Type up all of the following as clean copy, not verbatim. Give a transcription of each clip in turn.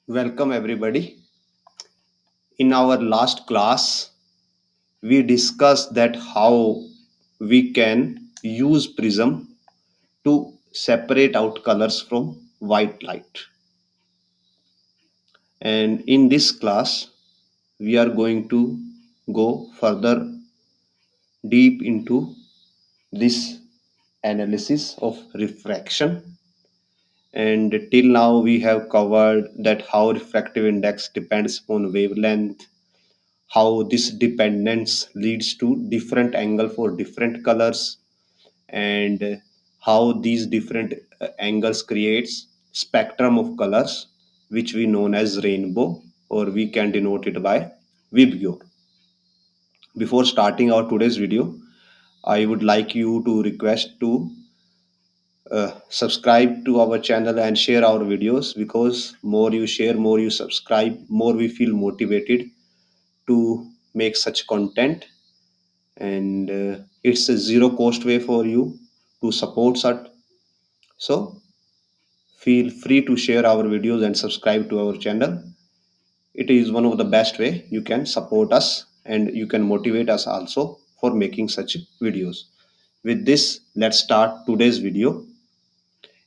Welcome everybody. In our last class, we discussed that how we can use prism to separate out colors from white light. And in this class, we are going to go further deep into this analysis of refraction. And till now, we have covered that how refractive index depends upon wavelength, how this dependence leads to different angle for different colors, and how these different angles creates spectrum of colors, which we known as rainbow, or we can denote it by Vibgyor. Before starting our today's video, I would like you to request to subscribe to our channel and share our videos, because more you share, more you subscribe, more we feel motivated to make such content. And it's a zero cost way for you to support us. So feel free to share our videos and subscribe to our channel. It is one of the best way you can support us, and you can motivate us also for making such videos. With this, let's start today's video.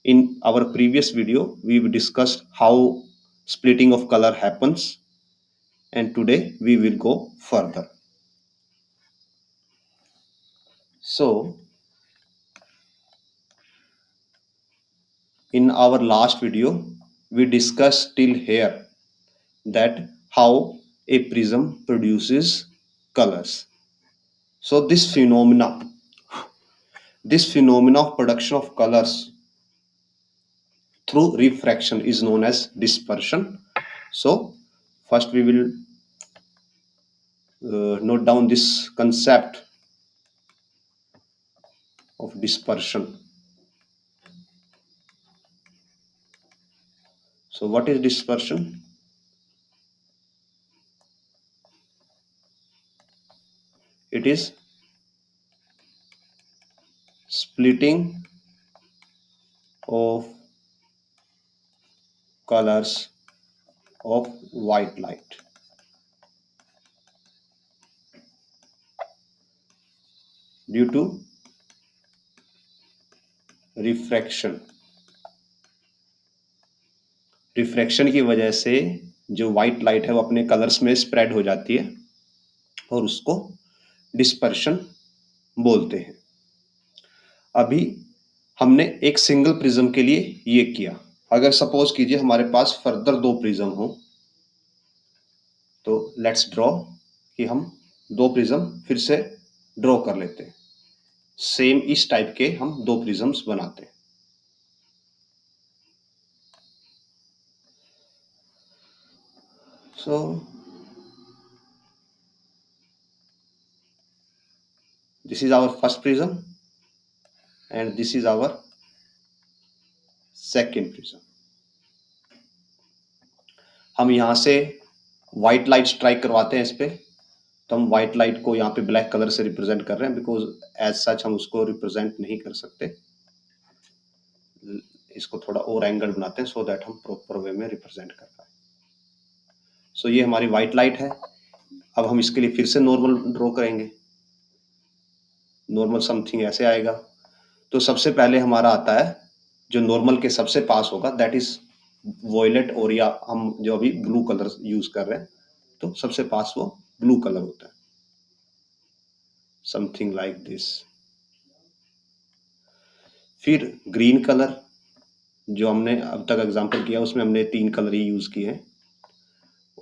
In our previous video, we discussed how splitting of color happens, and today we will go further. So in our last video, we discussed till here that how a prism produces colors. So this phenomena of production of colors through refraction is known as dispersion. So first we will note down this concept of dispersion. So what is dispersion? It is splitting of colors of white light due to refraction refraction की वजह से जो white light है वो अपने colours में spread हो जाती है, और उसको डिस्पर्शन बोलते हैं। अभी हमने एक सिंगल प्रिज्म के लिए ये किया। अगर सपोज कीजिए हमारे पास फर्दर दो प्रिज्म हो, तो लेट्स ड्रॉ कि हम दो प्रिज्म फिर से ड्रॉ कर लेते हैं। सेम इस टाइप के हम दो प्रिज्म्स बनाते हैं। So this is our first prism and this is our second prism. हम यहाँ से व्हाइट लाइट स्ट्राइक करवाते हैं इस पे, तो हम व्हाइट लाइट को यहाँ पे ब्लैक कलर से रिप्रेजेंट कर रहे हैं, बिकॉज एज सच हम उसको रिप्रेजेंट नहीं कर सकते। इसको थोड़ा और एंगल बनाते हैं सो दैट हम प्रॉपर वे में रिप्रेजेंट कर पाए। सो ये हमारी व्हाइट लाइट है। अब हम इसके लिए फिर से नॉर्मल ड्रॉ करेंगे। नॉर्मल समथिंग ऐसे आएगा। तो सबसे पहले हमारा आता है जो नॉर्मल के सबसे पास होगा, दैट इज वॉयलेट, और या हम जो अभी ब्लू कलर यूज कर रहे हैं, तो सबसे पास वो ब्लू कलर होता है, समथिंग लाइक दिस। फिर ग्रीन कलर, जो हमने अब तक एग्जांपल किया उसमें हमने 3 कलर ही यूज किए हैं,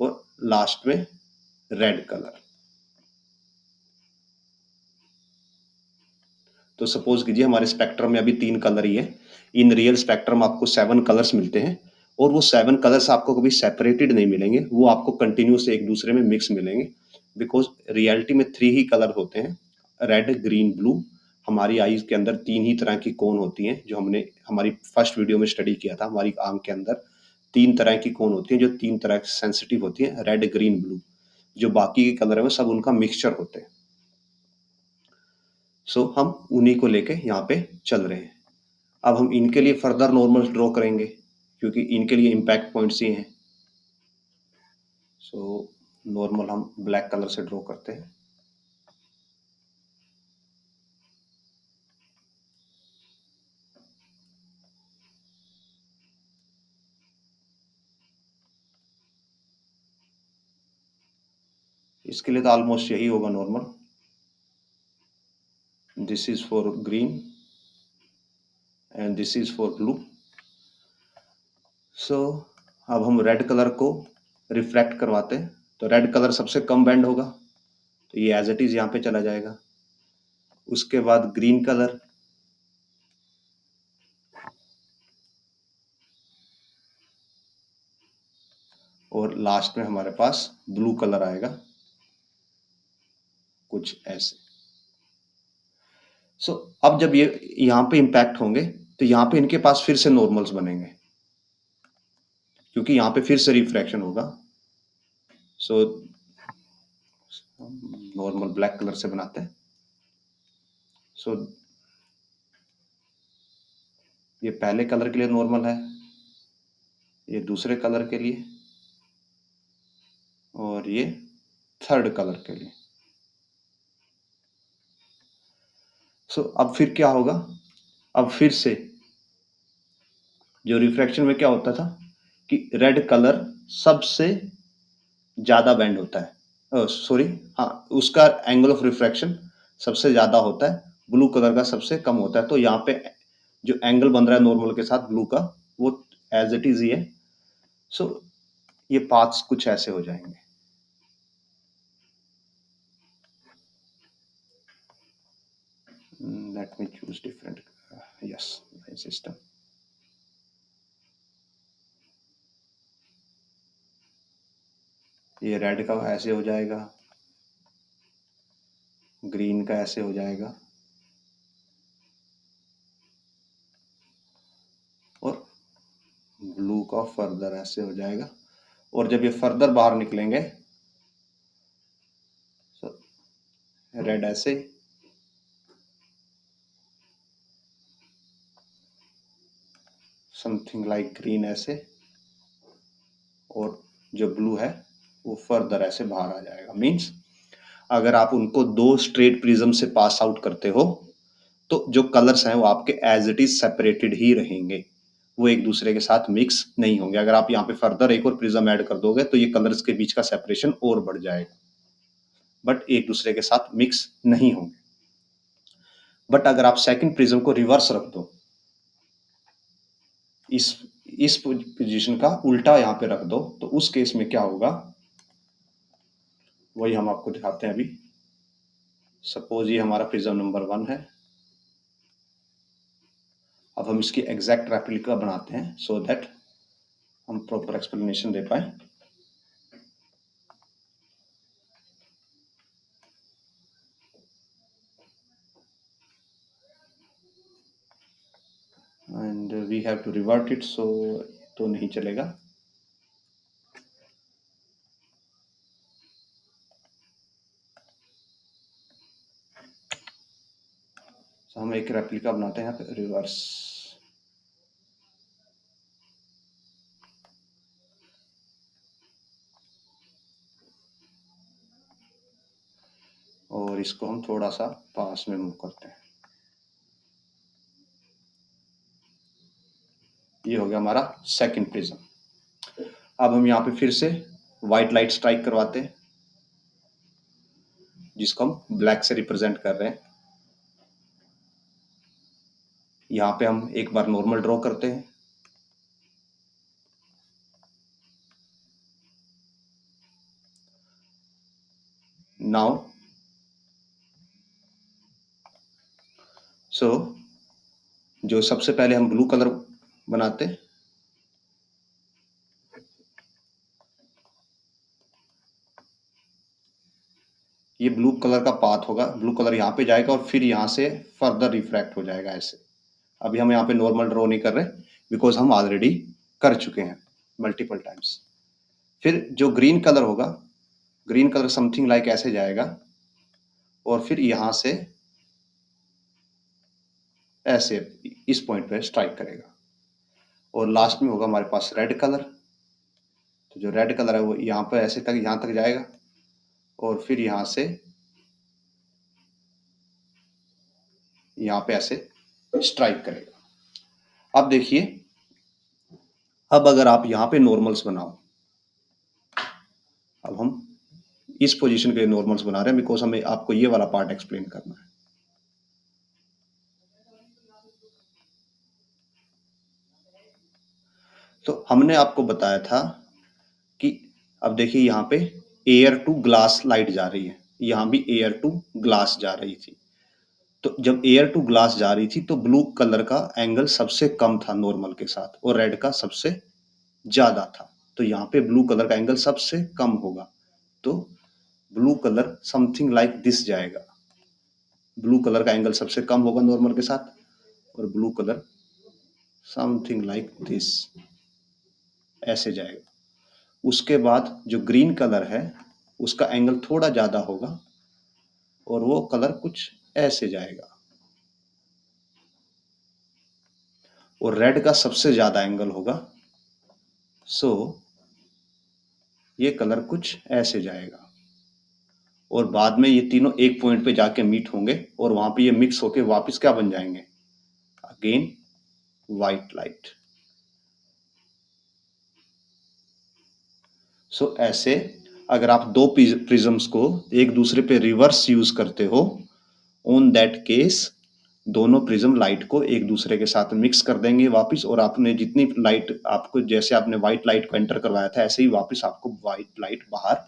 और लास्ट में रेड कलर। तो सपोज कीजिए हमारे स्पेक्ट्रम में अभी 3 कलर ही है। इन रियल स्पेक्ट्रम आपको 7 कलर्स मिलते हैं, और वो 7 कलर्स आपको कभी सेपरेटेड नहीं मिलेंगे, वो आपको कंटिन्यूस एक दूसरे में मिक्स मिलेंगे, बिकॉज रियलिटी में 3 ही कलर होते हैं, रेड, ग्रीन, ब्लू। हमारी आईज के अंदर 3 ही तरह की कोन होती हैं, जो हमने हमारी फर्स्ट वीडियो में स्टडी किया था। हमारी आंख के अंदर 3 तरह की कोन होती हैं, जो 3 तरह सेंसिटिव होती हैं, रेड, ग्रीन, ब्लू। जो बाकी के कलर है वो सब उनका मिक्सचर होते हैं। सो हम उन्हीं को लेके यहाँ पे चल रहे हैं। अब हम इनके लिए फर्दर नॉर्मल ड्रॉ करेंगे, क्योंकि इनके लिए इम्पैक्ट पॉइंट्स ही हैं। सो नॉर्मल हम ब्लैक कलर से ड्रॉ करते हैं। इसके लिए तो ऑलमोस्ट यही होगा normal. This is for green and this is for blue. So अब हम रेड कलर को रिफ्रैक्ट करवाते हैं। तो रेड कलर सबसे कम बैंड होगा, तो ये एज इट इज यहाँ पे चला जाएगा। उसके बाद ग्रीन कलर, और लास्ट में हमारे पास ब्लू कलर आएगा कुछ ऐसे। सो अब जब ये यहाँ पे इम्पैक्ट होंगे तो यहाँ पे इनके पास फिर से नॉर्मल्स बनेंगे, क्योंकि यहाँ पे फिर से रिफ्रैक्शन होगा। सो नॉर्मल ब्लैक कलर से बनाते हैं। सो ये पहले कलर के लिए नॉर्मल है, ये दूसरे कलर के लिए, और ये थर्ड कलर के लिए। सो अब फिर क्या होगा, अब फिर से जो रिफ्रैक्शन में क्या होता था कि रेड कलर सबसे ज्यादा बैंड होता है, सॉरी, हाँ, उसका एंगल ऑफ रिफ्रैक्शन सबसे ज्यादा होता है, ब्लू कलर का सबसे कम होता है। तो यहाँ पे जो एंगल बन रहा है नॉर्मल के साथ ब्लू का, वो एज इट इज ही है। सो ये पाथ्स कुछ ऐसे हो जाएंगे। Late me choose different, yes, system. ये रेड का ऐसे हो जाएगा, ग्रीन का ऐसे हो जाएगा, और ब्लू का फर्दर ऐसे हो जाएगा। और जब ये फर्दर बाहर निकलेंगे, रेड ऐसे, समथिंग लाइक ग्रीन ऐसे, और जो ब्लू है वो फर्दर ऐसे बाहर आ जाएगा। मींस अगर आप उनको दो स्ट्रेट प्रिज्म से पास आउट करते हो तो जो कलर्स हैं वो आपके एज इट इज सेपरेटेड ही रहेंगे, वो एक दूसरे के साथ मिक्स नहीं होंगे। अगर आप यहाँ पे फर्दर एक और प्रिज्म ऐड कर दोगे तो ये कलर्स के बीच का सेपरेशन और बढ़ जाएगा, बट एक दूसरे के साथ मिक्स नहीं होंगे। बट अगर आप सेकंड प्रिज्म को रिवर्स रख दो, इस पोजीशन का उल्टा यहाँ पे रख दो, तो उस केस में क्या होगा वही हम आपको दिखाते हैं अभी। सपोज ये हमारा प्रिज्म नंबर 1 है। अब हम इसकी एग्जैक्ट रेप्लिका बनाते हैं सो दैट हम प्रॉपर एक्सप्लेनेशन दे पाए। And we have to revert it, so तो नहीं चलेगा। तो हम एक रेप्लिका बनाते हैं यहाँ पे रिवर्स। और इसको हम थोड़ा सा पास में मूव करते हैं। ये हो गया हमारा सेकंड प्रिज्म। अब हम यहाँ पे फिर से व्हाइट लाइट स्ट्राइक करवाते हैं, जिसको हम ब्लैक से रिप्रेजेंट कर रहे हैं। यहाँ पे हम एक बार नॉर्मल ड्रॉ करते हैं। नाउ सो जो सबसे पहले हम ब्लू कलर बनाते हैं, ये ब्लू कलर का पाथ होगा, ब्लू कलर यहाँ पे जाएगा और फिर यहाँ से फर्दर रिफ्रैक्ट हो जाएगा ऐसे। अभी हम यहाँ पे नॉर्मल ड्रॉ नहीं कर रहे बिकॉज हम ऑलरेडी कर चुके हैं मल्टीपल टाइम्स। फिर जो ग्रीन कलर होगा, ग्रीन कलर समथिंग लाइक ऐसे जाएगा और फिर यहाँ से ऐसे इस पॉइंट पे स्ट्राइक करेगा। और लास्ट में होगा हमारे पास रेड कलर। तो जो रेड कलर है वो यहाँ पर ऐसे तक यहाँ तक जाएगा और फिर यहाँ से यहाँ पे ऐसे स्ट्राइक करेगा। अब देखिए, अब अगर आप यहाँ पे नॉर्मल्स बनाओ, अब हम इस पोजीशन के नॉर्मल्स बना रहे हैं बिकॉज हमें आपको ये वाला पार्ट एक्सप्लेन करना है। तो हमने आपको बताया था कि अब देखिए यहाँ पे एयर टू ग्लास लाइट जा रही है, यहाँ भी एयर टू ग्लास जा रही थी। तो जब एयर टू ग्लास जा रही थी तो ब्लू कलर का एंगल सबसे कम था नॉर्मल के साथ और रेड का सबसे ज्यादा था। तो यहाँ पे ब्लू कलर का एंगल सबसे कम होगा, तो blue colour something like this जाएगा। ब्लू कलर का एंगल सबसे कम होगा नॉर्मल के साथ और blue colour something like this ऐसे जाएगा। उसके बाद जो ग्रीन कलर है उसका एंगल थोड़ा ज्यादा होगा और वो कलर कुछ ऐसे जाएगा और रेड का सबसे ज्यादा एंगल होगा, सो ये कलर कुछ ऐसे जाएगा और बाद में ये तीनों एक पॉइंट पे जाके मीट होंगे और वहां पे ये मिक्स होके वापस क्या बन जाएंगे, अगेन व्हाइट लाइट। सो ऐसे अगर आप दो प्रिज्म्स को एक दूसरे पे रिवर्स यूज करते हो, ऑन दैट केस दोनों प्रिज्म लाइट को एक दूसरे के साथ मिक्स कर देंगे वापस और आपने जितनी लाइट आपको, जैसे आपने व्हाइट लाइट को एंटर करवाया था ऐसे ही वापस आपको व्हाइट लाइट बाहर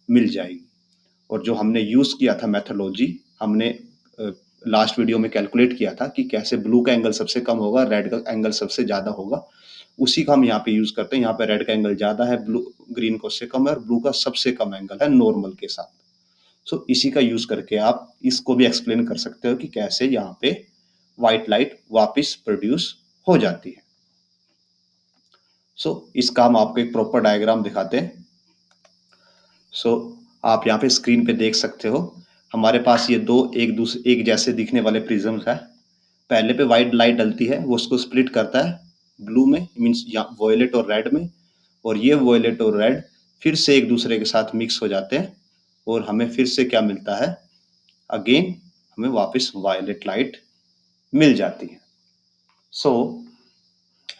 मिल जाएगी। और जो हमने यूज किया था मेथोलॉजी, हमने लास्ट वीडियो में कैलकुलेट किया था कि कैसे ब्लू का एंगल सबसे कम होगा, रेड का एंगल सबसे ज्यादा होगा, उसी का हम यहाँ पे यूज करते हैं। यहाँ पे रेड का एंगल ज्यादा है, ब्लू ग्रीन को उससे कम है और ब्लू का सबसे कम एंगल है नॉर्मल के साथ। सो इसी का यूज करके आप इसको भी एक्सप्लेन कर सकते हो कि कैसे यहाँ पे व्हाइट लाइट वापस प्रोड्यूस हो जाती है। सो इसका हम आपको एक प्रॉपर डायग्राम दिखाते हैं। सो आप यहाँ पे स्क्रीन पे देख सकते हो, हमारे पास ये दो एक जैसे दिखने वाले प्रिज्म्स है। पहले पे व्हाइट लाइट डलती है, वो उसको स्प्लिट करता है ब्लू में, मीन्स वॉयलेट और रेड में, और ये वॉयलेट और रेड फिर से एक दूसरे के साथ मिक्स हो जाते हैं और हमें फिर से क्या मिलता है, अगेन हमें वापस वायलेट लाइट मिल जाती है। सो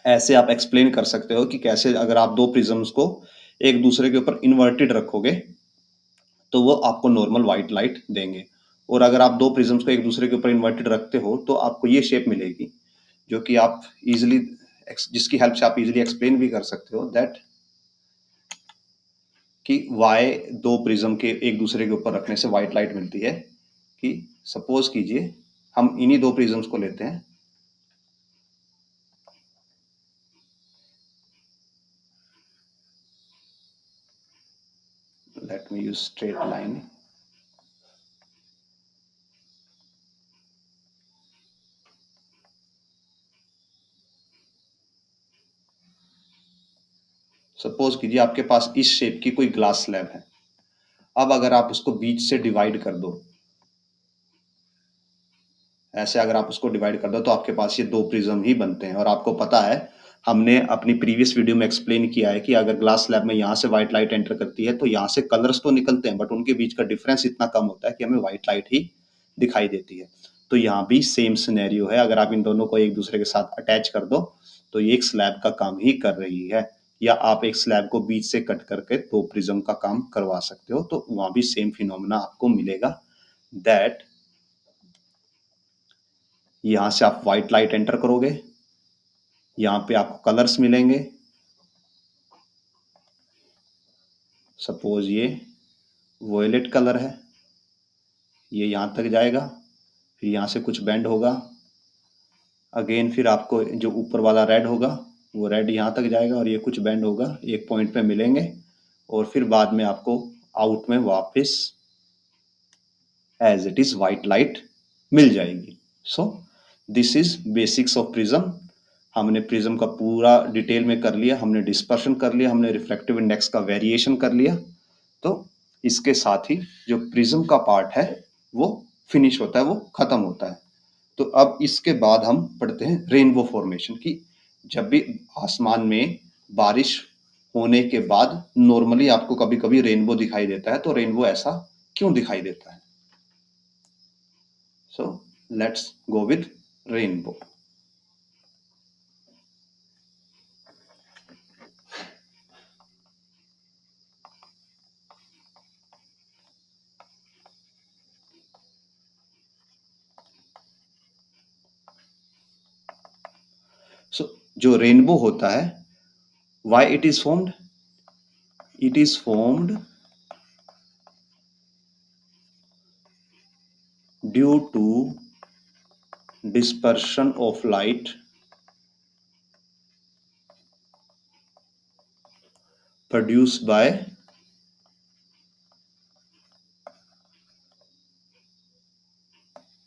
ऐसे आप एक्सप्लेन कर सकते हो कि कैसे अगर आप दो प्रिज्म्स को एक दूसरे के ऊपर इन्वर्टेड रखोगे तो वो आपको नॉर्मल व्हाइट लाइट देंगे, और अगर आप दो प्रिज्म्स को एक दूसरे के ऊपर इन्वर्टेड रखते हो तो आपको ये शेप मिलेगी जो कि आप इजीली, जिसकी हेल्प से आप इजीली एक्सप्लेन भी कर सकते हो दैट कि वाई दो प्रिज्म के एक दूसरे के ऊपर रखने से व्हाइट लाइट मिलती है। कि सपोज कीजिए हम इन्हीं दो प्रिज्म्स को लेते हैं, let me use straight line. Suppose कीजिए आपके पास इस शेप की कोई ग्लास स्लैब है। अब अगर आप उसको बीच से डिवाइड कर दो, ऐसे अगर आप उसको डिवाइड कर दो तो आपके पास ये दो प्रिज्म ही बनते हैं। और आपको पता है हमने अपनी प्रीवियस वीडियो में एक्सप्लेन किया है कि अगर ग्लास स्लैब में यहाँ से व्हाइट लाइट एंटर करती है तो यहाँ से कलर्स तो निकलते हैं बट उनके बीच का डिफरेंस इतना कम होता है कि हमें व्हाइट लाइट ही दिखाई देती है। तो यहाँ भी सेम सिनेरियो है, अगर आप इन दोनों को एक दूसरे के साथ अटैच कर दो तो ये एक स्लैब का काम ही कर रही है, या आप एक स्लैब को बीच से कट करके दो प्रिज्म का काम करवा सकते हो, तो वहां भी सेम फिनोमेना आपको मिलेगा दैट यहां से आप व्हाइट लाइट एंटर करोगे, यहाँ पे आपको कलर्स मिलेंगे। सपोज ये वोयलेट कलर है, ये यहाँ तक जाएगा, फिर यहाँ से कुछ बेंड होगा, अगेन फिर आपको जो ऊपर वाला रेड होगा वो रेड यहाँ तक जाएगा और ये कुछ बेंड होगा, एक पॉइंट पे मिलेंगे और फिर बाद में आपको आउट में वापस as it is white light मिल जाएगी। So this is basics of prism. हमने प्रिज्म का पूरा डिटेल में कर लिया, हमने डिस्पर्शन कर लिया, हमने रिफ्लेक्टिव इंडेक्स का वेरिएशन कर लिया। तो इसके साथ ही जो प्रिज्म का पार्ट है वो फिनिश होता है, वो खत्म होता है। तो अब इसके बाद हम पढ़ते हैं रेनबो फॉर्मेशन की। जब भी आसमान में बारिश होने के बाद नॉर्मली आपको कभी कभी रेनबो दिखाई देता है, तो रेनबो ऐसा क्यों दिखाई देता है? So let's go with rainbow. So जो रेनबो होता है, why it is formed? It is formed due to dispersion of light produced by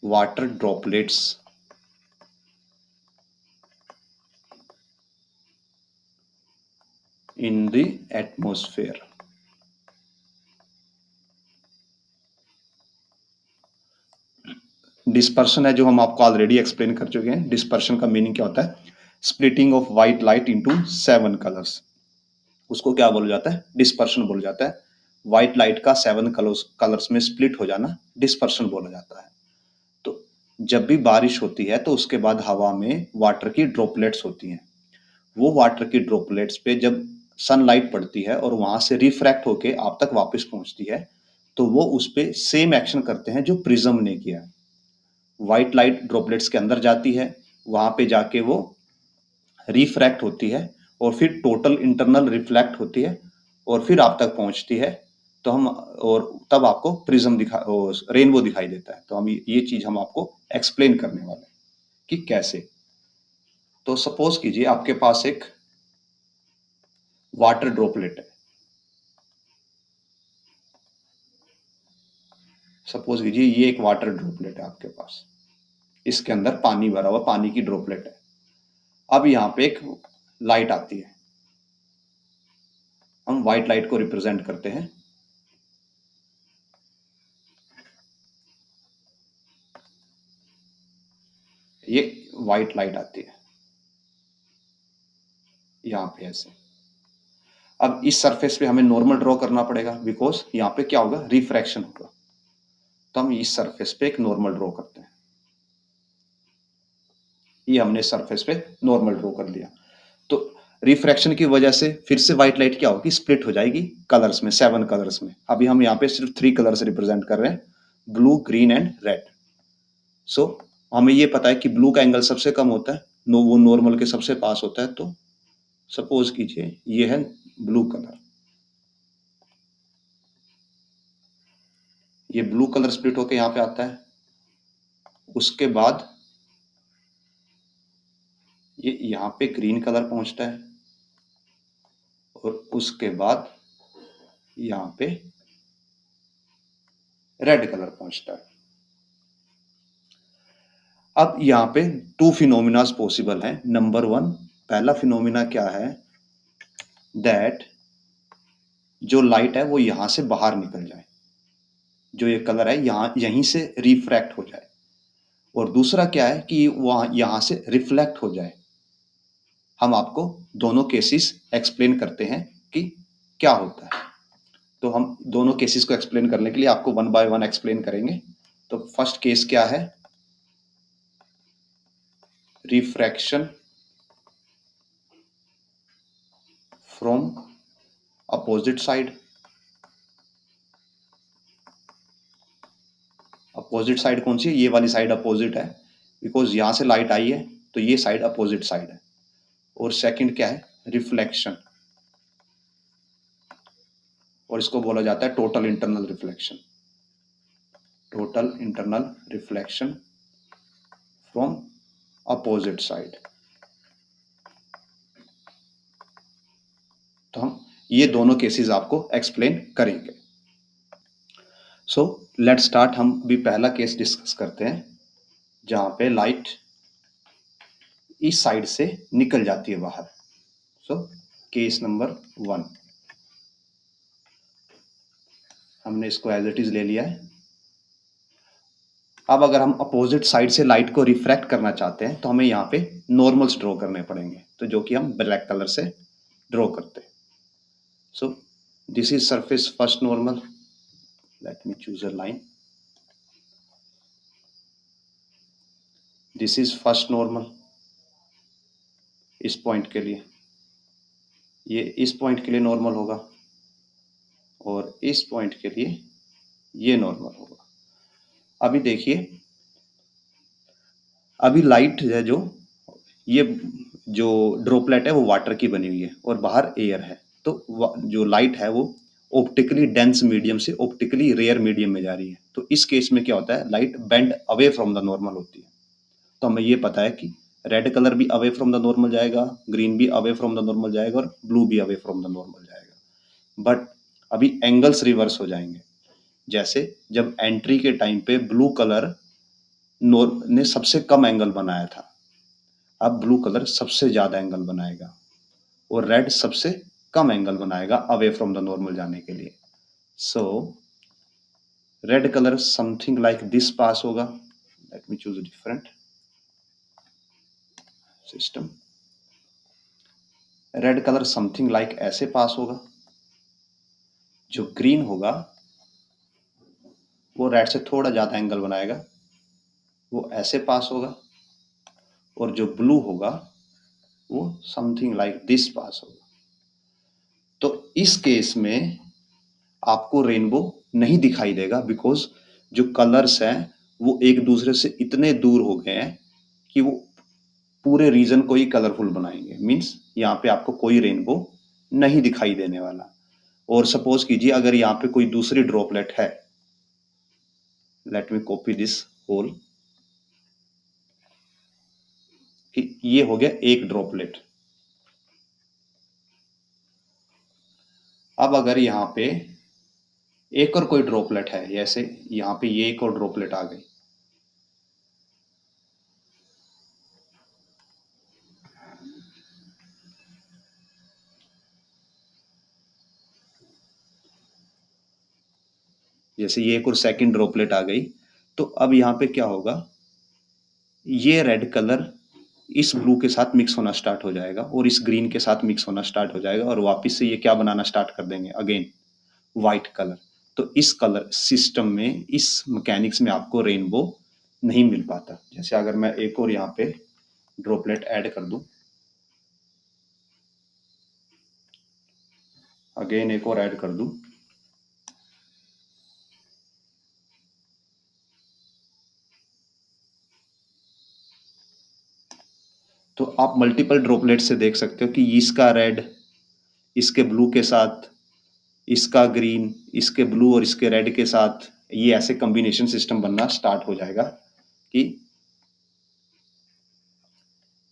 water droplets in the atmosphere। Dispersion है जो हम आपको ऑलरेडी एक्सप्लेन कर चुके हैं। डिस्पर्शन का मीनिंग क्या होता है? Splitting of white light into 7 colours, उसको क्या बोला जाता है? डिस्पर्शन बोला जाता है। व्हाइट लाइट का 7 कलर्स में स्प्लिट हो जाना डिस्पर्शन बोला जाता है। तो जब भी बारिश होती है तो उसके बाद हवा में वाटर की ड्रॉपलेट्स होती हैं। वो वाटर की ड्रॉपलेट्स पे जब सनलाइट पड़ती है और वहां से रिफ्रैक्ट होके आप तक वापस पहुंचती है, तो वो उस पे सेम एक्शन करते हैं जो प्रिज्म ने किया। व्हाइट लाइट ड्रॉपलेट्स के अंदर जाती है, वहां पे जाके वो रिफ्रैक्ट होती है और फिर टोटल इंटरनल रिफ्लेक्ट होती है और फिर आप तक पहुंचती है। तो हम और तब आपको प्रिज्म रेनबो दिखाई देता है। तो हम ये चीज हम आपको एक्सप्लेन करने वाले हैं कि कैसे। तो सपोज कीजिए आपके पास एक वाटर ड्रॉपलेट है। सपोज कीजिए ये एक वाटर ड्रॉपलेट है आपके पास, इसके अंदर पानी भरा हुआ पानी की ड्रॉपलेट है। अब यहाँ पे एक लाइट आती है, हम व्हाइट लाइट को रिप्रेजेंट करते हैं। ये व्हाइट लाइट आती है यहाँ पे ऐसे। अब इस सरफेस पे हमें नॉर्मल ड्रॉ करना पड़ेगा, बिकॉज यहाँ पे क्या होगा? रिफ्रैक्शन होगा। तो हम इस सरफेस पे एक नॉर्मल ड्रॉ करते हैं। ये हमने सरफेस पे नॉर्मल ड्रॉ कर लिया। तो रिफ्रैक्शन की वजह से फिर से व्हाइट लाइट क्या होगी? स्प्लिट हो जाएगी कलर्स में, 7 कलर्स में। अभी हम यहाँ पे सिर्फ 3 कलर्स रिप्रेजेंट कर रहे हैं, ब्लू, ग्रीन एंड रेड। सो हमें ये पता है कि ब्लू का एंगल सबसे कम होता है, वो नॉर्मल के सबसे पास होता है। तो सपोज कीजिए ये है ब्लू कलर, ये ब्लू कलर स्प्लिट होके यहाँ पे आता है। उसके बाद ये यहाँ पे ग्रीन कलर पहुंचता है और उसके बाद यहाँ पे रेड कलर पहुंचता है। अब यहाँ पे 2 फिनोमिनास पॉसिबल हैं। नंबर 1, पहला फिनोमिना क्या है? दैट जो लाइट है वो यहां से बाहर निकल जाए, जो ये कलर है यहीं से रिफ्रैक्ट हो जाए। और दूसरा क्या है कि वहां यहां से रिफ्लेक्ट हो जाए। हम आपको दोनों केसेस एक्सप्लेन करते हैं कि क्या होता है। तो हम दोनों केसेस को एक्सप्लेन करने के लिए आपको 1 बाय 1 एक्सप्लेन करेंगे। तो फर्स्ट केस क्या है? Refraction from opposite side. Opposite side कौन सी है? ये वाली साइड अपोजिट है, बिकॉज यहां से लाइट आई है तो ये साइड अपोजिट साइड है। और सेकंड क्या है? रिफ्लेक्शन, और इसको बोला जाता है total internal reflection. Total internal reflection from opposite side. तो हम ये दोनों केसेस आपको एक्सप्लेन करेंगे। So let's start. हम भी पहला केस डिस्कस करते हैं जहां पे लाइट इस साइड से निकल जाती है बाहर। सो केस नंबर 1, हमने इसको एज इट इज ले लिया है। अब अगर हम अपोजिट साइड से लाइट को रिफ्रैक्ट करना चाहते हैं तो हमें यहाँ पे नॉर्मल्स ड्रॉ करने पड़ेंगे, तो जो कि हम ब्लैक कलर से ड्रॉ करते हैं। So this is surface first normal. Let me choose a line. This is first normal इस पॉइंट के लिए, ये इस पॉइंट के लिए नॉर्मल होगा और इस पॉइंट के लिए ये नॉर्मल होगा। अभी देखिए, अभी लाइट है जो ये जो ड्रॉपलेट है वो वाटर की बनी हुई है और बाहर एयर है, तो जो लाइट है वो ऑप्टिकली डेंस मीडियम से ऑप्टिकली रेयर मीडियम में जा रही है। तो इस केस में क्या होता है, light bend away from the normal होती है। तो हमें ये पता है कि रेड कलर भी अवे फ्रॉम द नॉर्मल जाएगा, ग्रीन भी अवे फ्रॉम द नॉर्मल जाएगा और ब्लू भी अवे फ्रॉम द नॉर्मल जाएगा। बट अभी एंगल्स रिवर्स हो जाएंगे। जैसे जब एंट्री के टाइम पे ब्लू कलर ने सबसे कम एंगल बनाया था, अब ब्लू कलर सबसे ज्यादा एंगल बनाएगा और रेड सबसे कम एंगल बनाएगा अवे फ्रॉम द नॉर्मल जाने के लिए। So red colour something like this pass होगा। Let me choose a different system. Red colour something like ऐसे पास होगा। जो ग्रीन होगा वो रेड से थोड़ा ज्यादा एंगल बनाएगा, वो ऐसे पास होगा। और जो ब्लू होगा वो समथिंग लाइक दिस पास होगा। तो इस केस में आपको रेनबो नहीं दिखाई देगा, बिकॉज जो कलर्स हैं वो एक दूसरे से इतने दूर हो गए हैं कि वो पूरे रीजन को ही कलरफुल बनाएंगे। मीन्स यहाँ पे आपको कोई रेनबो नहीं दिखाई देने वाला। और सपोज कीजिए अगर यहाँ पे कोई दूसरी ड्रॉपलेट है, let me copy this whole, कि ये हो गया एक ड्रॉपलेट। अब अगर यहाँ पे एक और कोई ड्रॉपलेट है, जैसे यहाँ पे ये एक और ड्रॉपलेट आ गई, जैसे ये एक और सेकंड ड्रॉपलेट आ गई, तो अब यहाँ पे क्या होगा, ये रेड कलर इस ब्लू के साथ मिक्स होना स्टार्ट हो जाएगा और इस ग्रीन के साथ मिक्स होना स्टार्ट हो जाएगा और वापस से ये क्या बनाना स्टार्ट कर देंगे, अगेन व्हाइट कलर। तो इस कलर सिस्टम में, इस मैकेनिक्स में आपको रेनबो नहीं मिल पाता। जैसे अगर मैं एक और यहाँ पे ड्रॉपलेट ऐड कर दूं, अगेन एक और ऐड कर दूं, तो आप मल्टीपल ड्रॉपलेट से देख सकते हो कि इसका रेड इसके ब्लू के साथ, इसका ग्रीन इसके ब्लू और इसके रेड के साथ, ये ऐसे कॉम्बिनेशन सिस्टम बनना स्टार्ट हो जाएगा कि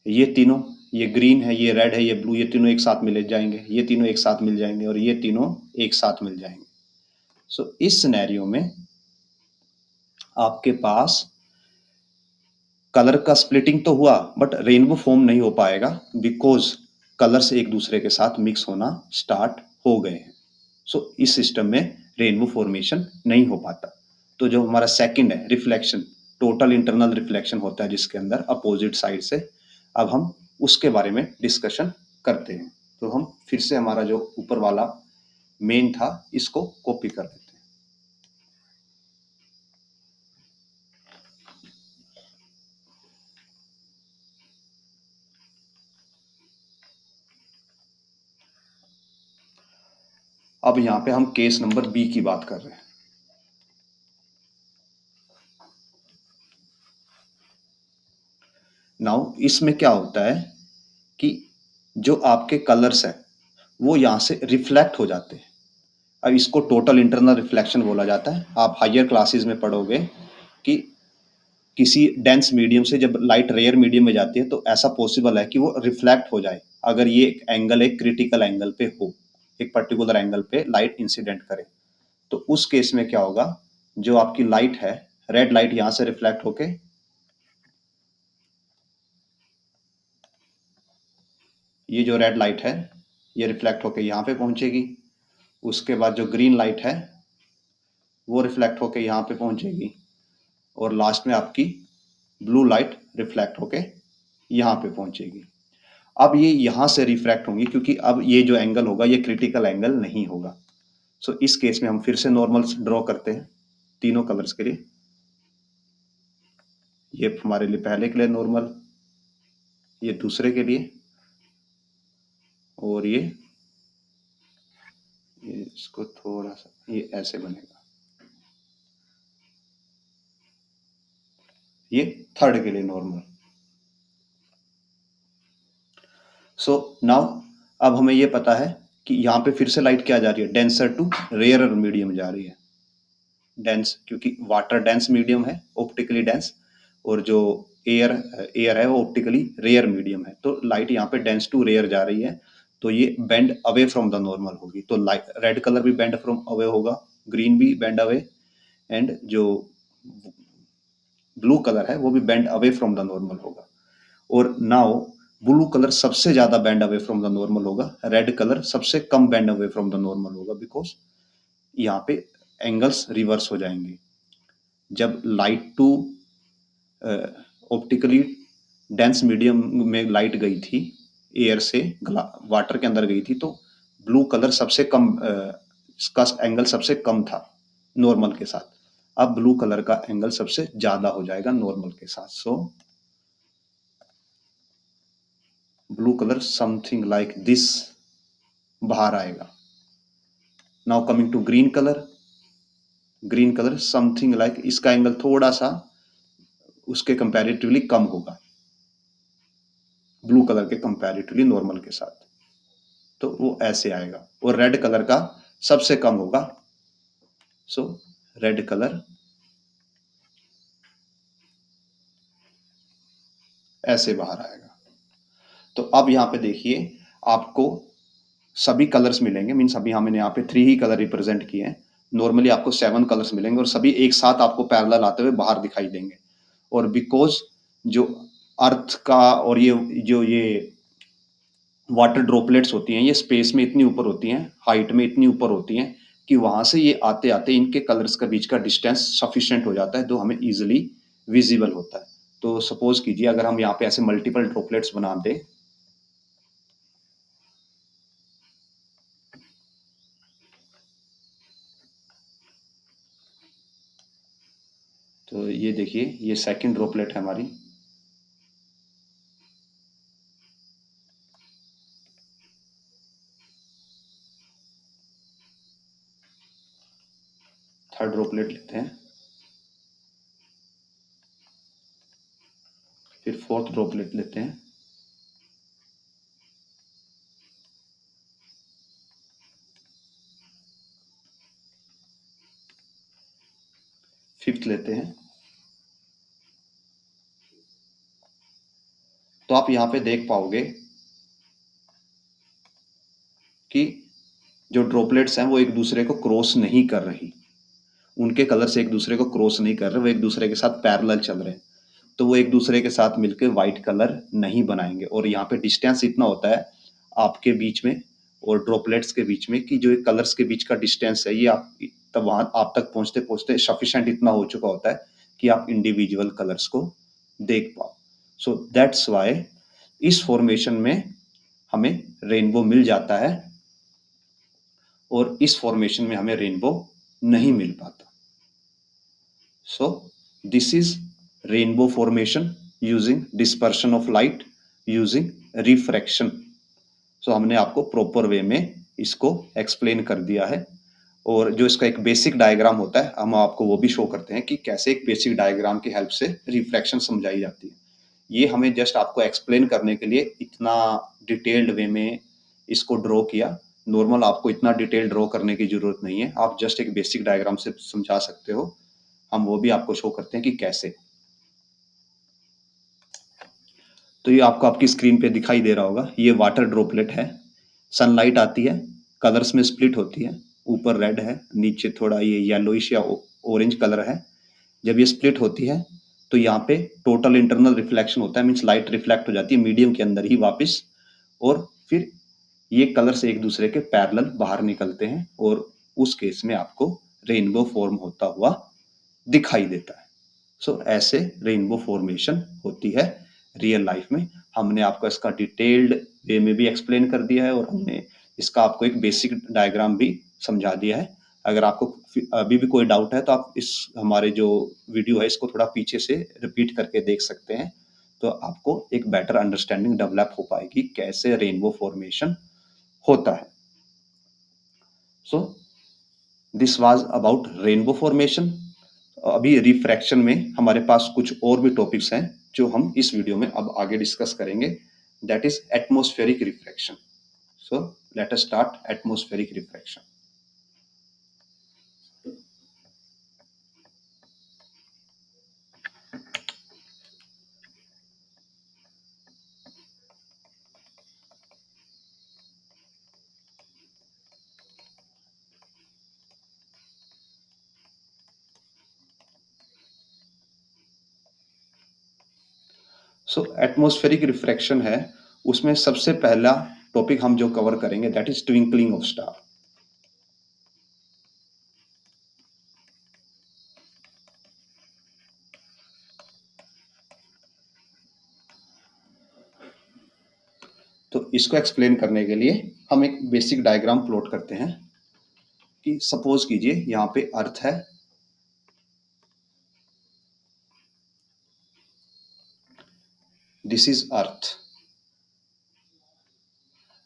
ये तीनों, ये ग्रीन है, ये रेड है, ये ब्लू, ये तीनों एक साथ मिल जाएंगे, ये तीनों एक साथ मिल जाएंगे और ये तीनों एक साथ मिल जाएंगे। सो इस सिनेरियो में आपके पास कलर का स्प्लिटिंग तो हुआ बट रेनबो फॉर्म नहीं हो पाएगा, बिकॉज कलर्स एक दूसरे के साथ मिक्स होना स्टार्ट हो गए हैं। सो इस सिस्टम में रेनबो फॉर्मेशन नहीं हो पाता। तो जो हमारा सेकंड है रिफ्लेक्शन, टोटल इंटरनल रिफ्लेक्शन होता है जिसके अंदर अपोजिट साइड से, अब हम उसके बारे में डिस्कशन करते हैं। तो हम फिर से हमारा जो ऊपर वाला मेन था इसको कॉपी कर देते हैं। अब यहाँ पे हम केस नंबर बी की बात कर रहे हैं। नाउ इसमें क्या होता है कि जो आपके कलर्स हैं वो यहाँ से रिफ्लेक्ट हो जाते हैं। अब इसको टोटल इंटरनल रिफ्लेक्शन बोला जाता है। आप हायर क्लासेस में पढ़ोगे कि किसी डेंस मीडियम से जब लाइट रेयर मीडियम में जाती है तो ऐसा पॉसिबल है कि वो रिफ्लेक्ट हो जाए, अगर ये एंगल एक क्रिटिकल एंगल पे हो, एक पर्टिकुलर एंगल पे लाइट इंसिडेंट करे। तो उस केस में क्या होगा, जो आपकी लाइट है, रेड लाइट यहाँ से रिफ्लेक्ट होके ये जो रेड लाइट है ये रिफ्लेक्ट होके यहाँ पे पहुंचेगी। उसके बाद जो ग्रीन लाइट है वो रिफ्लेक्ट होके यहाँ पे पहुंचेगी और लास्ट में आपकी ब्लू लाइट रिफ्लेक्ट होके यहाँ पे पहुंचेगी। अब ये यहाँ से रिफ्रैक्ट होंगी, क्योंकि अब ये जो एंगल होगा ये क्रिटिकल एंगल नहीं होगा। सो इस केस में हम फिर से नॉर्मल ड्रॉ करते हैं तीनों कलर्स के लिए। ये हमारे लिए पहले के लिए नॉर्मल, ये दूसरे के लिए, और ये इसको थोड़ा सा ये ऐसे बनेगा, ये थर्ड के लिए नॉर्मल। सो नाउ अब हमें ये पता है कि यहाँ पे फिर से लाइट क्या जा रही है, डेंसर टू रेयरर मीडियम जा रही है। डेंस, क्योंकि वाटर डेंस मीडियम है, ऑप्टिकली डेंस, और जो एयर एयर है वो ऑप्टिकली रेयर मीडियम है। तो लाइट यहाँ पे डेंस टू रेयर जा रही है, तो ये bend away from the normal होगी। तो लाइट रेड कलर भी बेंड फ्रॉम अवे होगा, ग्रीन भी बेंड अवे, एंड जो ब्लू कलर है वो भी bend away from the normal होगा। और नाउ ब्लू कलर सबसे ज्यादा bend away from the normal होगा, रेड कलर सबसे कम bend away from the normal होगा, बिकॉज यहाँ पे एंगल्स रिवर्स हो जाएंगे। जब light to optically dense medium में लाइट गई थी, एयर से वाटर के अंदर गई थी, तो ब्लू कलर सबसे कम इसका एंगल सबसे कम था नॉर्मल के साथ। अब ब्लू कलर का एंगल सबसे ज्यादा हो जाएगा नॉर्मल के साथ। So blue colour something like this बाहर आएगा। Now coming to green colour, green colour something like, इसका एंगल थोड़ा सा उसके कंपैरेटिवली कम होगा ब्लू कलर के कंपैरेटिवली नॉर्मल के साथ, तो वो ऐसे आएगा। और रेड कलर का सबसे कम होगा, सो रेड कलर ऐसे बाहर आएगा। तो अब यहाँ पे देखिए आपको सभी कलर्स मिलेंगे, मीन्स अभी हमने यहाँ पे 3 ही कलर रिप्रेजेंट किए हैं। नॉर्मली आपको 7 कलर्स मिलेंगे और सभी एक साथ आपको पैरेलल आते हुए बाहर दिखाई देंगे। और बिकॉज जो अर्थ का और ये वाटर ड्रॉपलेट्स होती हैं, ये स्पेस में इतनी ऊपर होती हैं, हाइट में इतनी ऊपर होती हैं कि वहां से ये आते आते इनके कलर्स के बीच का डिस्टेंस सफिशिएंट हो जाता है, तो हमें इजिली विजिबल होता है। तो सपोज कीजिए अगर हम यहाँ पे ऐसे मल्टीपल ड्रॉपलेट्स बना दें, तो ये देखिए ये सेकंड ड्रॉपलेट है हमारी, थर्ड ड्रॉपलेट लेते हैं, फिर फोर्थ ड्रॉपलेट लेते हैं, फिफ्थ लेते हैं। तो आप यहाँ पे देख पाओगे कि जो ड्रॉपलेट्स हैं वो एक दूसरे को क्रॉस नहीं कर रही, उनके कलर से एक दूसरे को क्रॉस नहीं कर रहे, वो एक दूसरे के साथ पैरेलल चल रहे हैं, तो वो एक दूसरे के साथ मिलकर व्हाइट कलर नहीं बनाएंगे। और यहाँ पे डिस्टेंस इतना होता है आपके बीच में और ड्रॉपलेट्स के बीच में कि जो कलर्स के बीच का डिस्टेंस है ये आप तब वहां आप तक पहुंचते पहुंचते सफिशिएंट इतना हो चुका होता है कि आप इंडिविजुअल कलर्स को देख पाओ। सो दैट्स वाई इस फॉर्मेशन में हमें रेनबो मिल जाता है और इस फॉर्मेशन में हमें रेनबो नहीं मिल पाता। So this is rainbow formation using dispersion of light using refraction. So हमने आपको प्रॉपर वे में इसको एक्सप्लेन कर दिया है। और जो इसका एक बेसिक डायग्राम होता है हम आपको वो भी शो करते हैं कि कैसे एक बेसिक डायग्राम की हेल्प से रिफ्रैक्शन समझाई जाती है। ये हमें जस्ट आपको एक्सप्लेन करने के लिए इतना डिटेल्ड वे में इसको ड्रॉ किया। नॉर्मल आपको इतना डिटेल ड्रॉ करने की जरूरत नहीं है, आप जस्ट एक बेसिक डायग्राम से समझा सकते हो। हम वो भी आपको शो करते हैं कि कैसे। तो ये आपको आपकी स्क्रीन पे दिखाई दे रहा होगा, ये वाटर ड्रॉपलेट है, सनलाइट आती है, कलर्स में स्प्लिट होती है, ऊपर रेड है, नीचे थोड़ा ये येलोइश या ऑरेंज कलर है। जब ये स्प्लिट होती है तो यहाँ पे टोटल इंटरनल रिफ्लेक्शन होता है, मीन्स लाइट रिफ्लेक्ट हो जाती है मीडियम के अंदर ही वापस, और फिर ये कलर से एक दूसरे के पैरेलल बाहर निकलते हैं और उस केस में आपको रेनबो फॉर्म होता हुआ दिखाई देता है। सो ऐसे रेनबो फॉर्मेशन होती है रियल लाइफ में। हमने आपको इसका डिटेल्ड वे में भी एक्सप्लेन कर दिया है और हमने इसका आपको एक बेसिक डायग्राम भी समझा दिया है। अगर आपको अभी भी कोई डाउट है तो आप इस हमारे जो वीडियो है इसको थोड़ा पीछे से रिपीट करके देख सकते हैं, तो आपको एक बेटर अंडरस्टैंडिंग डेवलप हो पाएगी कैसे रेनबो फॉर्मेशन होता है। So this was about rainbow formation. अभी रिफ्रैक्शन में हमारे पास कुछ और भी टॉपिक्स हैं जो हम इस वीडियो में अब आगे डिस्कस करेंगे, that is atmospheric refraction. So let us start atmospheric refraction. So atmospheric refraction है, उसमें सबसे पहला टॉपिक हम जो कवर करेंगे that is twinkling of star. तो इसको एक्सप्लेन करने के लिए हम एक बेसिक डायग्राम प्लॉट करते हैं कि सपोज कीजिए यहाँ पे अर्थ है, दिस इज अर्थ।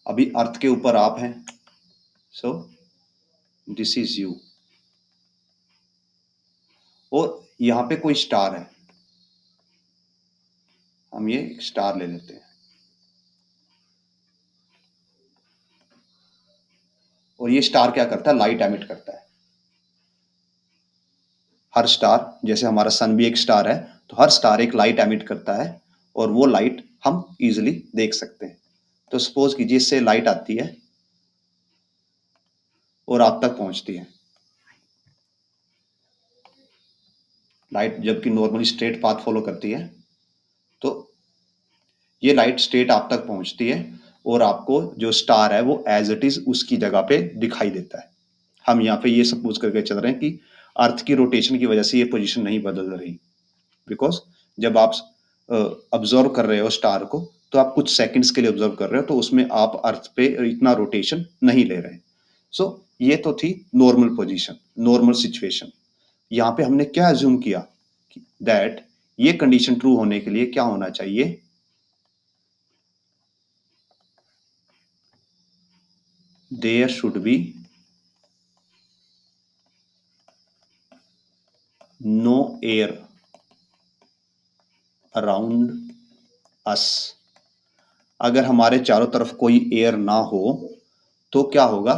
अभी अर्थ के ऊपर आप हैं, सो दिस इज यू। और यहाँ पे कोई स्टार है, हम ये एक स्टार ले लेते हैं। और ये स्टार क्या करता है, लाइट एमिट करता है। हर स्टार, जैसे हमारा सन भी एक स्टार है, तो हर स्टार एक लाइट एमिट करता है और वो लाइट हम इजिली देख सकते हैं। तो सपोज कीजिए इससे लाइट आती है और आप तक पहुंचती है। लाइट जबकि नॉर्मली स्ट्रेट पाथ फॉलो करती है, तो ये लाइट स्ट्रेट आप तक पहुंचती है और आपको जो स्टार है वो एज इट इज उसकी जगह पे दिखाई देता है। हम यहाँ पे ये सपोज करके चल रहे हैं कि अर्थ की रोटेशन की वजह से ये पोजीशन नहीं बदल रही, बिकॉज जब आप ऑब्जर्व कर रहे हो स्टार को तो आप कुछ सेकंड्स के लिए ऑब्जर्व कर रहे हो, तो उसमें आप अर्थ पे इतना रोटेशन नहीं ले रहे। सो ये तो थी नॉर्मल पोजीशन, नॉर्मल सिचुएशन। यहाँ पे हमने क्या अज्यूम किया दैट ये कंडीशन ट्रू होने के लिए क्या होना चाहिए, there should be no air around us. अगर हमारे चारों तरफ कोई एयर ना हो तो क्या होगा,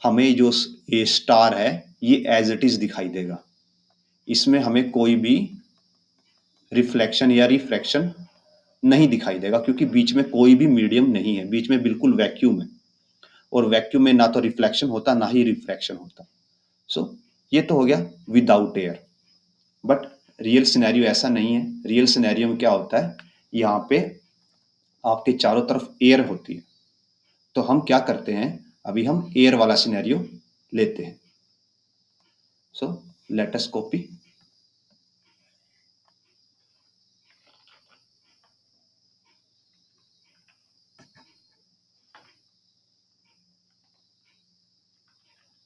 हमें जो ये स्टार है ये एज इट इज दिखाई देगा। इसमें हमें कोई भी रिफ्लेक्शन या रिफ्रैक्शन नहीं दिखाई देगा, क्योंकि बीच में कोई भी मीडियम नहीं है, बीच में बिल्कुल वैक्यूम है। और वैक्यूम में ना तो रिफ्लेक्शन होता ना ही रिफ्रैक्शन होता। सो ये तो हो गया without air. But real scenario ऐसा नहीं है। रियल सिनेरियो में क्या होता है, यहाँ पे आपके चारों तरफ एयर होती है। तो हम क्या करते हैं, अभी हम एयर वाला सिनेरियो लेते हैं। So let us copy.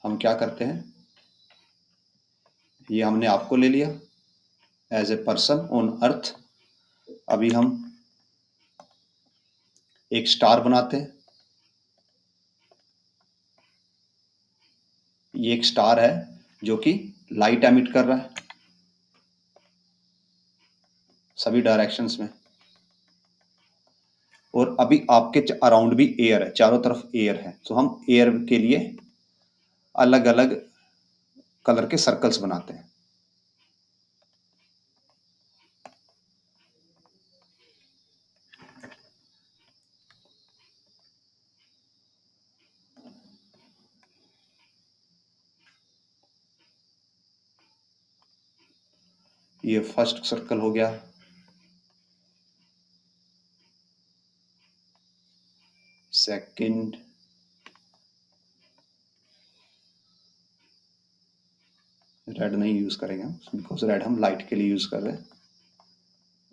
हम क्या करते हैं, ये हमने आपको ले लिया as a person on earth. अभी हम एक स्टार बनाते हैं। ये एक स्टार है जो कि लाइट एमिट कर रहा है सभी डायरेक्शंस में। और अभी आपके अराउंड भी एयर है, चारों तरफ एयर है। तो हम एयर के लिए अलग अलग कलर के सर्कल्स बनाते हैं। ये फर्स्ट सर्कल हो गया, सेकंड, रेड नहीं यूज करेंगे हम बिकॉज रेड हम लाइट के लिए यूज कर रहे हैं।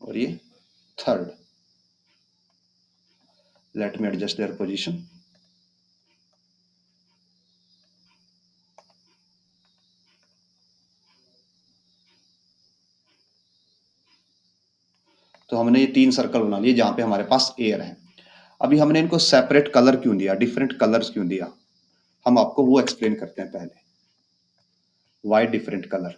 और ये third. Let me adjust their position. तो हमने ये 3 सर्कल बना लिए जहां पे हमारे पास एयर है। अभी हमने इनको सेपरेट कलर क्यों दिया, डिफरेंट कलर्स क्यों दिया, हम आपको वो एक्सप्लेन करते हैं पहले। Y different colour?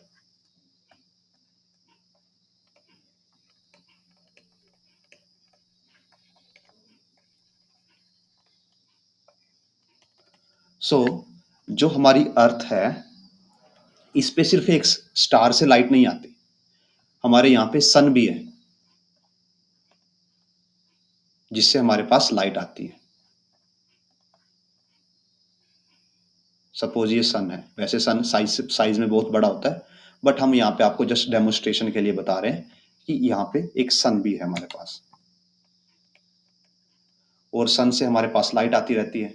सो जो हमारी अर्थ है, इस पे सिर्फ एक स्टार से लाइट नहीं आती, हमारे यहाँ पे सन भी है जिससे हमारे पास लाइट आती है। सपोज ये सन है, वैसे सन साइज में बहुत बड़ा होता है, बट हम यहाँ पे आपको जस्ट डेमोन्स्ट्रेशन के लिए बता रहे हैं कि यहाँ पे एक सन भी है हमारे पास, और सन से हमारे पास लाइट आती रहती है।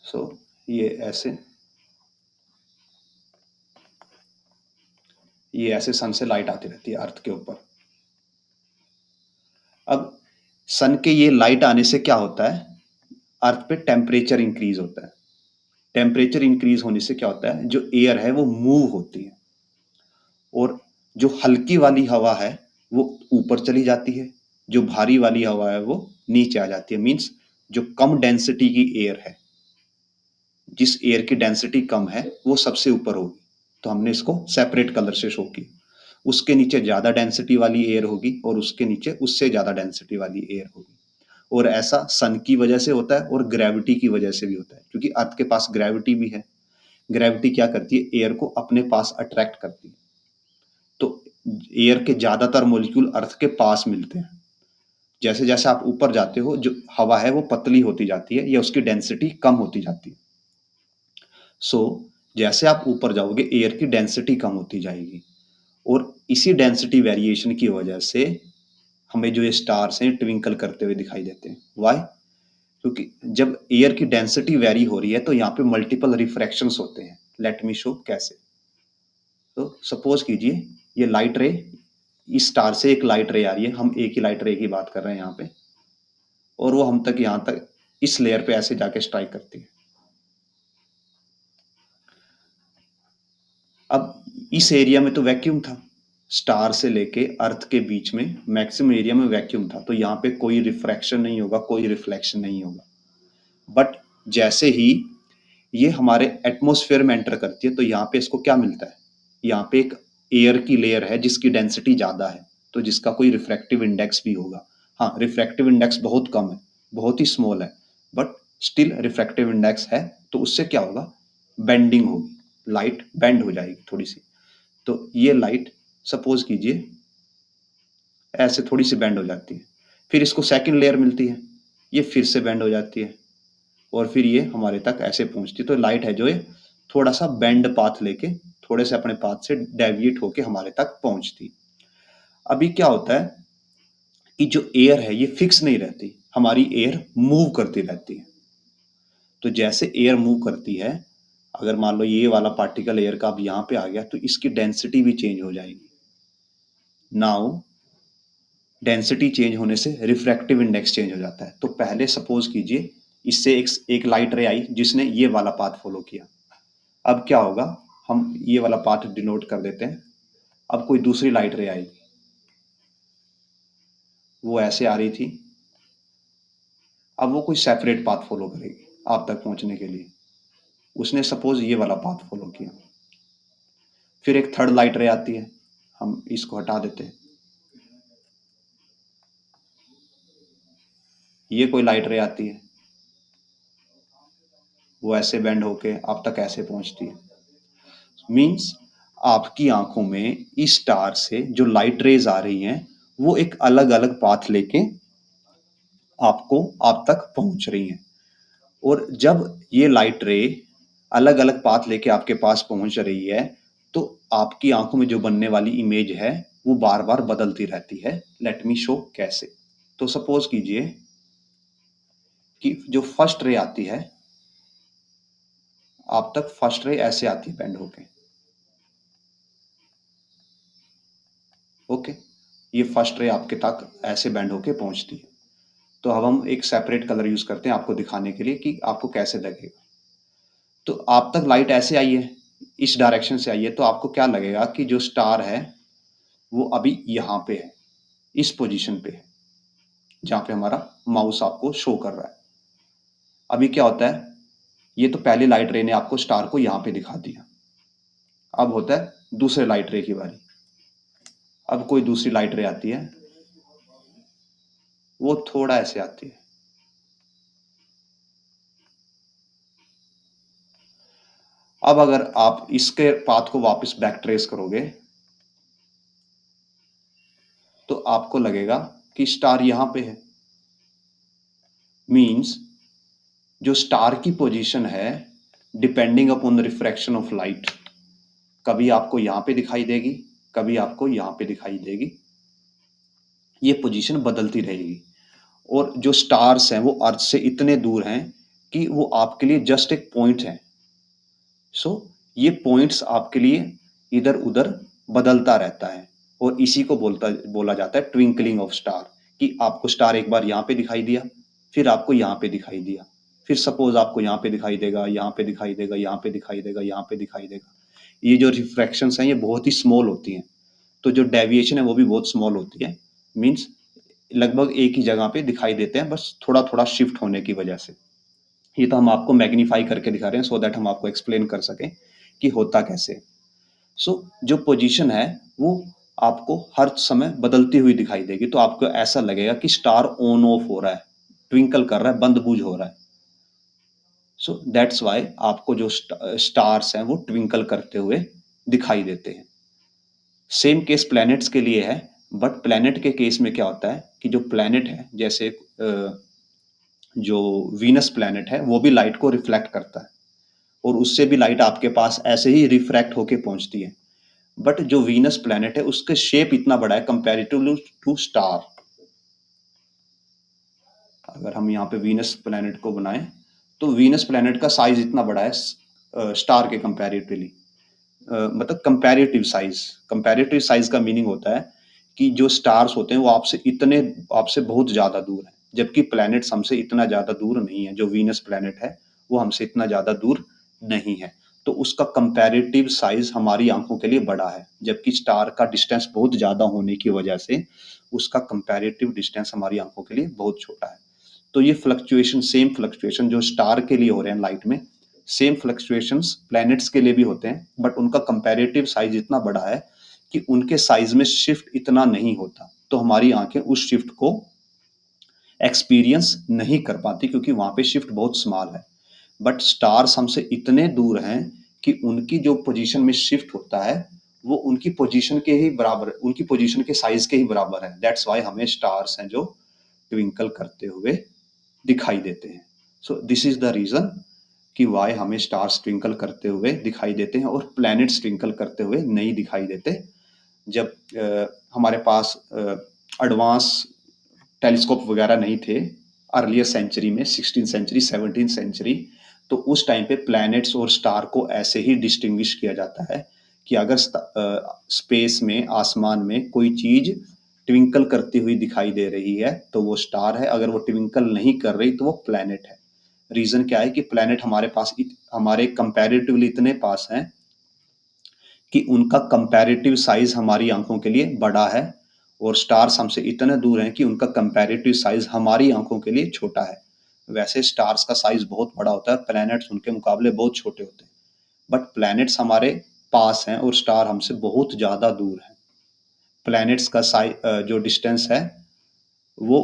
सो ये ऐसे सन से लाइट आती रहती है अर्थ के ऊपर। अब सन के ये लाइट आने से क्या होता है, अर्थ पे टेम्परेचर इंक्रीज होता है। टेम्परेचर इंक्रीज होने से क्या होता है, जो एयर है वो मूव होती है, और जो हल्की वाली हवा है वो ऊपर चली जाती है, जो भारी वाली हवा है वो नीचे आ जाती है। मीन्स जो कम डेंसिटी की एयर है, जिस एयर की डेंसिटी कम है वो सबसे ऊपर होगी, तो हमने इसको सेपरेट कलर से शो किया। उसके नीचे ज्यादा डेंसिटी वाली एयर होगी और उसके नीचे उससे ज्यादा डेंसिटी वाली एयर होगी। और ऐसा सन की वजह से होता है और ग्रेविटी की वजह से भी होता है, क्योंकि अर्थ के पास ग्रेविटी भी है। ग्रेविटी क्या करती है, एयर को अपने पास अट्रैक्ट करती है। तो एयर के ज्यादातर मॉलिक्यूल अर्थ के पास मिलते हैं। जैसे जैसे आप ऊपर जाते हो, जो हवा है वो पतली होती जाती है या उसकी डेंसिटी कम होती जाती है। सो जैसे आप ऊपर जाओगे एयर की डेंसिटी कम होती जाएगी, और इसी डेंसिटी वेरिएशन की वजह से हमें जो ये स्टार्स हैं ट्विंकल करते हुए दिखाई देते हैं। वाई? क्योंकि जब एयर की डेंसिटी वेरी हो रही है तो यहाँ पे मल्टीपल रिफ्रैक्शंस होते हैं। लेट मी शो कैसे। तो सपोज कीजिए ये लाइट रे, इस स्टार से एक लाइट रे आ रही है, हम एक ही लाइट रे की बात कर रहे हैं यहाँ पे, और वो हम तक यहाँ तक इस लेयर पे ऐसे जाके स्ट्राइक करती है। अब इस एरिया में तो वैक्यूम था, स्टार से लेके अर्थ के बीच में मैक्सिमम एरिया में वैक्यूम था, तो यहाँ पे कोई रिफ्रैक्शन नहीं होगा, कोई रिफ्लेक्शन नहीं होगा। बट जैसे ही ये हमारे एटमॉस्फेयर में एंटर करती है तो यहाँ पे इसको क्या मिलता है, यहाँ पे एक एयर की लेयर है जिसकी डेंसिटी ज्यादा है, तो जिसका कोई रिफ्रैक्टिव इंडेक्स भी होगा। हाँ, रिफ्रैक्टिव इंडेक्स बहुत कम है, बहुत ही स्मॉल है, बट स्टिल रिफ्रैक्टिव इंडेक्स है, तो उससे क्या होगा, बेंडिंग होगी, लाइट बेंड हो जाएगी थोड़ी सी। तो ये लाइट सपोज कीजिए ऐसे थोड़ी सी बेंड हो जाती है, फिर इसको सेकंड लेयर मिलती है, ये फिर से बेंड हो जाती है, और फिर ये हमारे तक ऐसे पहुंचती है। तो लाइट है जो ये थोड़ा सा बेंड पाथ लेके, थोड़े से अपने पाथ से डेविएट होके हमारे तक पहुंचती। अभी क्या होता है कि जो एयर है ये फिक्स नहीं रहती, हमारी एयर मूव करती रहती है। तो जैसे एयर मूव करती है, अगर मान लो ये वाला पार्टिकल एयर का अब यहाँ पे आ गया तो इसकी डेंसिटी भी चेंज हो जाएगी। नाउ डेंसिटी चेंज होने से रिफ्रैक्टिव इंडेक्स चेंज हो जाता है। तो पहले सपोज कीजिए इससे एक लाइट रे आई जिसने ये वाला पाथ फॉलो किया। अब क्या होगा, हम ये वाला पाथ डिनोट कर देते हैं। अब कोई दूसरी लाइट रे आएगी, वो ऐसे आ रही थी, अब वो कोई सेपरेट पाथ फॉलो करेगी आप तक पहुंचने के लिए। उसने सपोज ये वाला पाथ फॉलो किया, फिर एक थर्ड लाइट रे आती है, हम इसको हटा देते हैं, ये कोई लाइट रे आती है, वो ऐसे बेंड होके आप तक ऐसे पहुंचती है। मींस आपकी आंखों में इस स्टार से जो लाइट रेज आ रही हैं वो एक अलग अलग पाथ लेके आपको आप तक पहुंच रही हैं। और जब ये लाइट रे अलग अलग पाथ लेके आपके पास पहुंच रही है तो आपकी आंखों में जो बनने वाली इमेज है वो बार बार बदलती रहती है। लेट मी शो कैसे। तो सपोज कीजिए कि जो फर्स्ट रे आती है आप तक, फर्स्ट रे ऐसे आती है बेंड होके, ओके। ये फर्स्ट रे आपके तक ऐसे बेंड होके पहुंचती है। तो अब हम एक सेपरेट कलर यूज करते हैं आपको दिखाने के लिए कि आपको कैसे लगेगा। तो आप तक लाइट ऐसे आई है, इस डायरेक्शन से आई है, तो आपको क्या लगेगा कि जो स्टार है वो अभी यहाँ पे है, इस पोजीशन पे है, जहाँ पे हमारा माउस आपको शो कर रहा है। अभी क्या होता है, ये तो पहले लाइट रे ने आपको स्टार को यहाँ पे दिखा दिया। अब होता है दूसरे लाइट रे की बारी। अब कोई दूसरी लाइट रे आती है, वो थोड़ा ऐसे आती है। अब अगर आप इसके पाथ को वापस बैक ट्रेस करोगे तो आपको लगेगा कि स्टार यहां पे है। मींस जो स्टार की पोजीशन है depending upon the refraction of light, कभी आपको यहां पे दिखाई देगी, कभी आपको यहां पे दिखाई देगी। ये पोजीशन बदलती रहेगी। और जो स्टार्स हैं वो अर्थ से इतने दूर हैं कि वो आपके लिए जस्ट एक पॉइंट है। सो ये पॉइंट्स आपके लिए इधर उधर बदलता रहता है, और इसी को बोला जाता है ट्विंकलिंग ऑफ स्टार। कि आपको स्टार एक बार यहाँ पे दिखाई दिया, फिर आपको यहाँ पे दिखाई दिया, फिर सपोज आपको यहाँ पे दिखाई देगा, यहाँ पे दिखाई देगा, यहाँ पे दिखाई देगा, यहाँ पे दिखाई देगा। ये जो रिफ्रैक्शंस हैं ये बहुत ही स्मॉल होती हैं, तो जो डेविएशन है वो भी बहुत स्मॉल होती है। मीन्स लगभग एक ही जगह पे दिखाई देते हैं, बस थोड़ा थोड़ा शिफ्ट होने की वजह से। ये तो हम आपको मैग्नीफाई करके दिखा रहे हैं सो दैट हम आपको एक्सप्लेन कर सकें कि होता कैसे। सो जो पोजीशन है वो आपको हर समय बदलती हुई दिखाई देगी, तो आपको ऐसा लगेगा कि स्टार ऑन ऑफ हो रहा है, ट्विंकल कर रहा है, बंद बूझ हो रहा है। सो दैट्स वाई आपको जो स्टार्स हैं वो ट्विंकल करते हुए दिखाई देते हैं। सेम केस प्लैनेट्स के लिए है, बट प्लैनेट के केस में क्या होता है कि जो प्लैनेट है, जैसे जो वीनस प्लैनेट है, वो भी लाइट को रिफ्लेक्ट करता है, और उससे भी लाइट आपके पास ऐसे ही रिफ्रैक्ट होके पहुंचती है। बट जो वीनस प्लैनेट है उसके शेप इतना बड़ा है कंपैरेटिवली टू स्टार। अगर हम यहाँ पे वीनस प्लैनेट को बनाएं तो वीनस प्लैनेट का साइज इतना बड़ा है स्टार के कंपैरेटिवली। मतलब कंपैरेटिव साइज का मीनिंग होता है कि जो स्टार्स होते हैं वो आपसे बहुत ज्यादा दूर हैं, जबकि प्लैनेट्स हमसे इतना ज्यादा दूर नहीं है। जो वीनस प्लैनेट है वो हमसे इतना ज्यादा दूर नहीं है, तो उसका कंपैरेटिव साइज हमारी आंखों के लिए बड़ा है, जबकि स्टार का डिस्टेंस बहुत ज्यादा होने की वजह से उसका कंपैरेटिव डिस्टेंस हमारी आंखों के लिए बहुत छोटा है। तो ये फ्लक्चुएशन, सेम फ्लक्चुएशन जो स्टार के लिए हो रहे हैं लाइट में, सेम फ्लक्चुएशंस प्लैनेट्स के लिए भी होते हैं, बट उनका कंपैरेटिव साइज इतना बड़ा है कि उनके साइज में शिफ्ट इतना नहीं होता, तो हमारी आंखें उस शिफ्ट को एक्सपीरियंस नहीं कर पाती क्योंकि वहां पे शिफ्ट बहुत स्मॉल है। बट स्टार्स हमसे इतने दूर हैं कि उनकी जो पोजीशन में शिफ्ट होता है वो उनकी पोजीशन के ही बराबर, उनकी पोजीशन के साइज के ही बराबर है। दैट्स वाई हमें स्टार्स हैं जो ट्विंकल करते हुए दिखाई देते हैं। So this is the reason कि वाई हमें स्टार्स ट्विंकल करते हुए दिखाई देते हैं और प्लैनेट्स ट्विंकल करते हुए नहीं दिखाई देते। जब हमारे पास एडवांस टेलीस्कोप वगैरह नहीं थे अर्लियर सेंचुरी में, 16 सेंचुरी 17 सेंचुरी, तो उस टाइम पे प्लैनेट्स और स्टार को ऐसे ही डिस्टिंग्विश किया जाता है कि अगर स्पेस में, आसमान में कोई चीज ट्विंकल करती हुई दिखाई दे रही है तो वो स्टार है, अगर वो ट्विंकल नहीं कर रही तो वो प्लैनेट है। रीजन क्या है कि प्लैनेट हमारे कंपैरेटिवली इतने पास हैं कि उनका कंपैरेटिव साइज हमारी आंखों के लिए बड़ा है, और स्टार्स हमसे इतने दूर हैं कि उनका कंपैरेटिव साइज हमारी आंखों के लिए छोटा है। वैसे स्टार्स का साइज बहुत बड़ा होता है, प्लैनेट्स उनके मुकाबले बहुत छोटे होते हैं, बट प्लैनेट्स हमारे पास हैं और स्टार हमसे बहुत ज्यादा दूर है। प्लैनेट्स का साइज जो डिस्टेंस है वो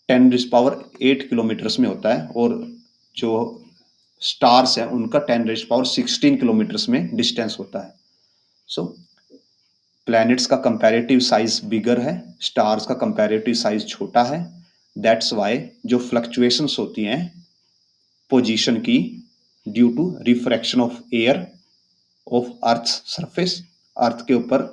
10⁻8 किलोमीटर्स में होता है, और जो स्टार्स है उनका 10⁻16 किलोमीटर्स में डिस्टेंस होता है। सो प्लैनेट्स का कंपैरेटिव साइज बिगर है, स्टार्स का कंपैरेटिव साइज छोटा है। दैट्स वाई जो फ्लक्चुएशंस होती हैं पोजीशन की due to refraction of air of earth surface, earth के ऊपर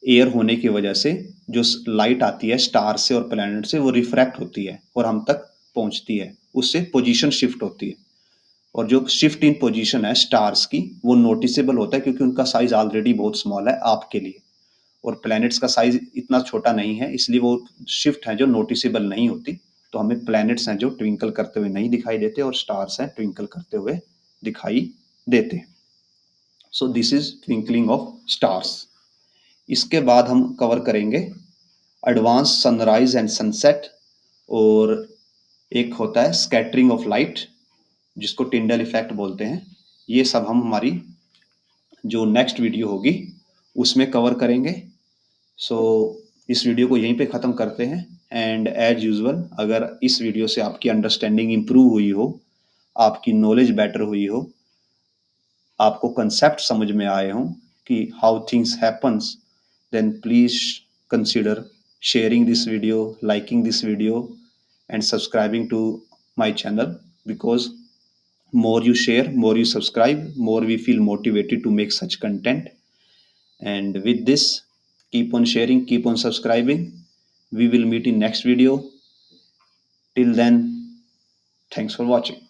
एयर होने की वजह से जो लाइट आती है स्टार से और प्लैनेट से वो रिफ्रैक्ट होती है और हम तक पहुंचती है, उससे पोजीशन शिफ्ट होती है। और जो शिफ्ट इन पोजीशन है स्टार्स की वो नोटिसेबल होता है क्योंकि उनका साइज ऑलरेडी बहुत स्मॉल है आपके लिए, और प्लैनेट्स का साइज इतना छोटा नहीं है, इसलिए वो शिफ्ट है जो नोटिसेबल नहीं होती। तो हमें प्लैनेट्स हैं जो ट्विंकल करते हुए नहीं दिखाई देते और स्टार्स हैं ट्विंकल करते हुए दिखाई देते। सो this is twinkling of stars. इसके बाद हम कवर करेंगे एडवांस सनराइज एंड सनसेट, और एक होता है स्कैटरिंग ऑफ लाइट जिसको टिंडल इफेक्ट बोलते हैं। ये सब हम हमारी जो नेक्स्ट वीडियो होगी उसमें कवर करेंगे। सो इस वीडियो को यहीं पे ख़त्म करते हैं। एंड एज यूजुअल, अगर इस वीडियो से आपकी अंडरस्टैंडिंग इम्प्रूव हुई हो, आपकी नॉलेज बेटर हुई हो, आपको कंसेप्ट समझ में आए हों कि how things happens, then please consider sharing this video, liking this video, and subscribing to my channel, because more you share, more you subscribe, more we feel motivated to make such content. And with this, keep on sharing, keep on subscribing. We will meet in next video. Till then, thanks for watching.